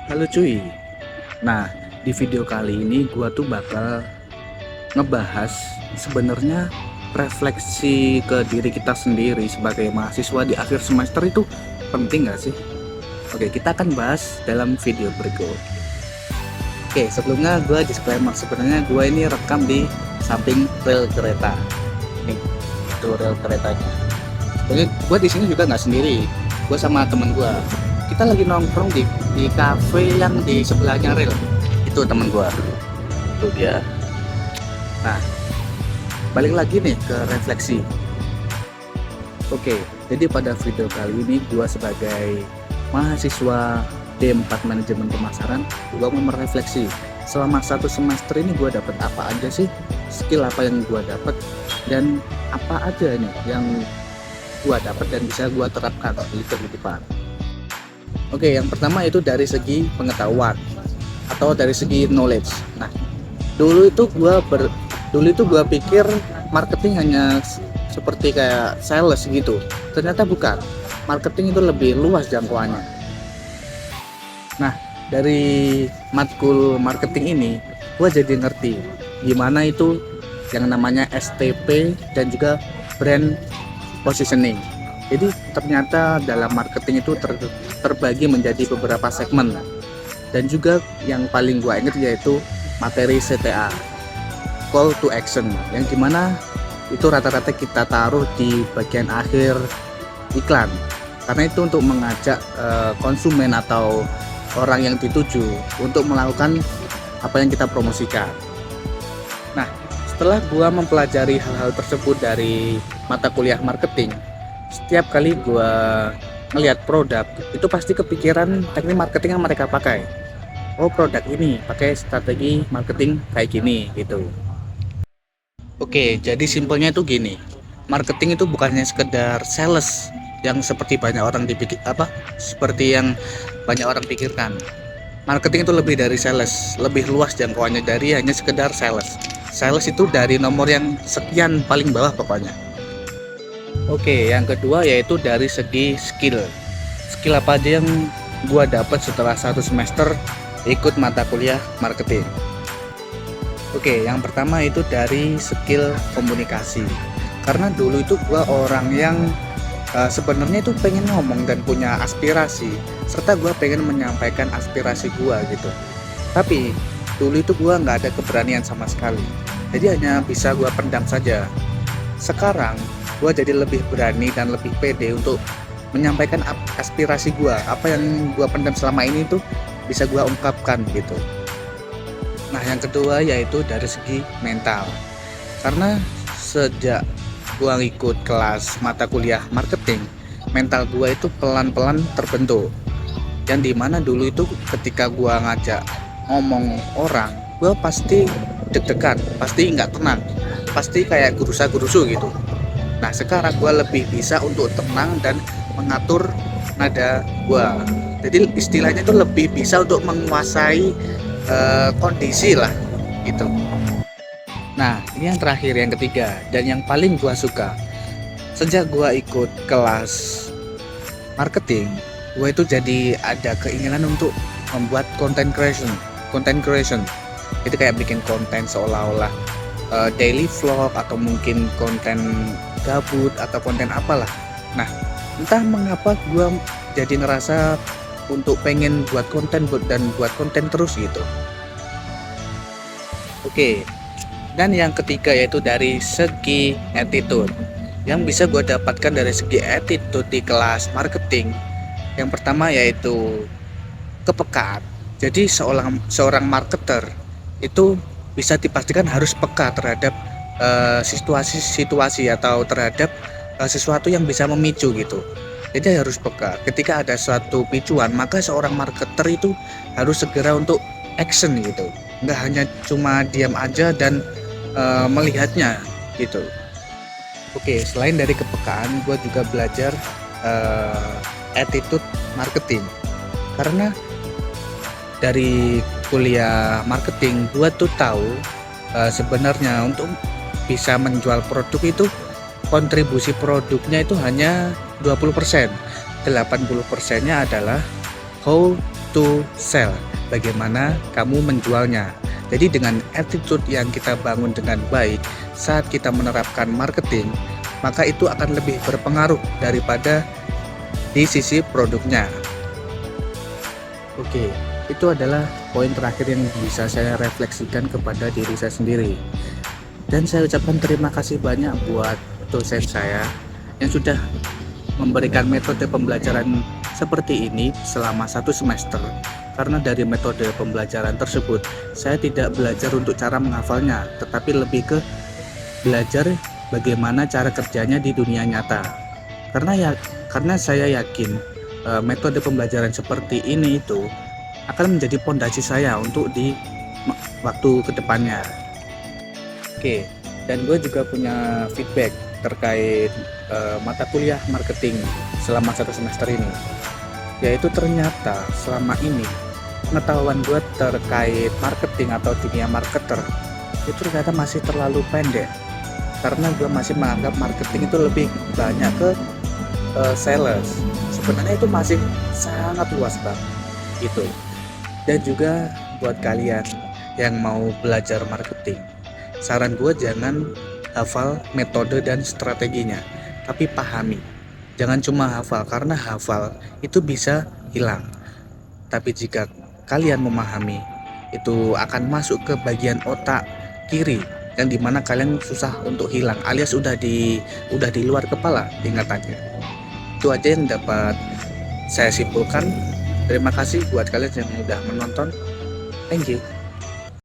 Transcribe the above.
Halo cuy. Nah, di video kali ini gua tuh bakal ngebahas sebenarnya refleksi ke diri kita sendiri sebagai mahasiswa di akhir semester itu penting gak sih? Oke, kita akan bahas dalam video berikut. Oke, sebelumnya gua disclaimer, sebenarnya gua ini rekam di samping rel kereta. Nih, itu rel keretanya. Jadi gua di sini juga nggak sendiri. Gua sama temen gua. Kita lagi nongkrong di cafe yang di sebelahnya rel. Itu temen gua. Itu dia. Nah, balik lagi nih ke refleksi. Oke, jadi pada video kali ini gua sebagai mahasiswa D4 manajemen pemasaran, gua mau merefleksi selama satu semester ini gua dapat apa aja sih, skill apa yang gua dapat, dan apa aja nih yang gua dapat dan bisa gua terapkan di kehidupan. Oke, yang pertama itu dari segi pengetahuan atau dari segi knowledge. Nah, dulu itu gua pikir marketing hanya seperti kayak sales gitu. Ternyata bukan. Marketing itu lebih luas jangkauannya. Nah, dari matkul marketing ini, gua jadi ngerti gimana itu yang namanya STP dan juga brand positioning. Jadi ternyata dalam marketing itu terbagi menjadi beberapa segmen, dan juga yang paling gua ingat yaitu materi CTA, call to action, yang dimana itu rata-rata kita taruh di bagian akhir iklan, karena itu untuk mengajak konsumen atau orang yang dituju untuk melakukan apa yang kita promosikan. Nah, setelah gua mempelajari hal-hal tersebut dari mata kuliah marketing, setiap kali gua ngelihat produk itu pasti kepikiran teknik marketing yang mereka pakai. Oh, produk ini pakai strategi marketing kayak gini gitu. Oke, jadi simpelnya itu gini. Marketing itu bukannya sekedar sales yang seperti banyak orang seperti yang banyak orang pikirkan. Marketing itu lebih dari sales, lebih luas jangkauannya dari hanya sekedar sales. Sales itu dari nomor yang sekian paling bawah pokoknya. Oke, yang kedua yaitu dari segi skill. Skill apa aja yang gua dapat setelah satu semester ikut mata kuliah marketing? Oke, yang pertama itu dari skill komunikasi. Karena dulu itu gua orang yang sebenarnya itu pengen ngomong dan punya aspirasi, serta gua pengen menyampaikan aspirasi gua gitu. Tapi dulu itu gua nggak ada keberanian sama sekali. Jadi hanya bisa gua pendam saja. Sekarang gua jadi lebih berani dan lebih pede untuk menyampaikan aspirasi gua. Apa yang gua pendam selama ini tuh bisa gua ungkapkan gitu. Nah, yang kedua yaitu dari segi mental. Karena sejak gua ngikut kelas mata kuliah marketing, mental gua itu pelan-pelan terbentuk. Yang dimana dulu itu ketika gua ngajak ngomong orang, gua pasti deg-degan, pasti nggak tenang, pasti kayak gerusa-gerusu gitu. Nah, sekarang gua lebih bisa untuk tenang dan mengatur nada gua. Jadi istilahnya itu lebih bisa untuk menguasai kondisi lah gitu. Nah, ini yang terakhir, yang ketiga, dan yang paling gua suka. Sejak gua ikut kelas marketing, gua itu jadi ada keinginan untuk membuat content creation. Itu kayak bikin konten seolah-olah daily vlog, atau mungkin konten gabut, atau konten apalah. Nah, entah mengapa gua jadi ngerasa untuk pengen buat konten terus gitu. Oke, dan yang ketiga yaitu dari segi attitude. Yang bisa gue dapatkan dari segi attitude di kelas marketing, yang pertama yaitu kepekaan. Jadi seorang marketer itu bisa dipastikan harus peka terhadap situasi atau terhadap sesuatu yang bisa memicu gitu. Jadi harus peka. Ketika ada suatu picuan, maka seorang marketer itu harus segera untuk action gitu. Nggak hanya cuma diam aja dan melihatnya gitu. Oke, selain dari kepekaan, gue juga belajar attitude marketing. Karena dari kuliah marketing, gue tuh tahu sebenarnya untuk bisa menjual produk itu kontribusi produknya itu hanya 20%. 80%-nya adalah how yaitu sell, bagaimana kamu menjualnya. Jadi dengan attitude yang kita bangun dengan baik saat kita menerapkan marketing, maka itu akan lebih berpengaruh daripada di sisi produknya. Oke, itu adalah poin terakhir yang bisa saya refleksikan kepada diri saya sendiri. Dan saya ucapkan terima kasih banyak buat dosen saya yang sudah memberikan metode pembelajaran seperti ini selama 1 semester. Karena dari metode pembelajaran tersebut, saya tidak belajar untuk cara menghafalnya, tetapi lebih ke belajar bagaimana cara kerjanya di dunia nyata. Karena saya yakin metode pembelajaran seperti ini itu akan menjadi pondasi saya untuk di waktu kedepannya. Oke, dan gue juga punya feedback terkait mata kuliah marketing selama 1 semester ini, yaitu ternyata selama ini pengetahuan gue terkait marketing atau dunia marketer itu ternyata masih terlalu pendek, karena gue masih menganggap marketing itu lebih banyak ke sales. Sebenarnya itu masih sangat luas banget gitu. Dan juga buat kalian yang mau belajar marketing, saran gue jangan hafal metode dan strateginya, tapi pahami. Jangan cuma hafal, karena hafal itu bisa hilang. Tapi jika kalian memahami, itu akan masuk ke bagian otak kiri yang dimana kalian susah untuk hilang, alias udah di luar kepala ingatannya. Itu aja yang dapat saya simpulkan. Terima kasih buat kalian yang sudah menonton. Thank you.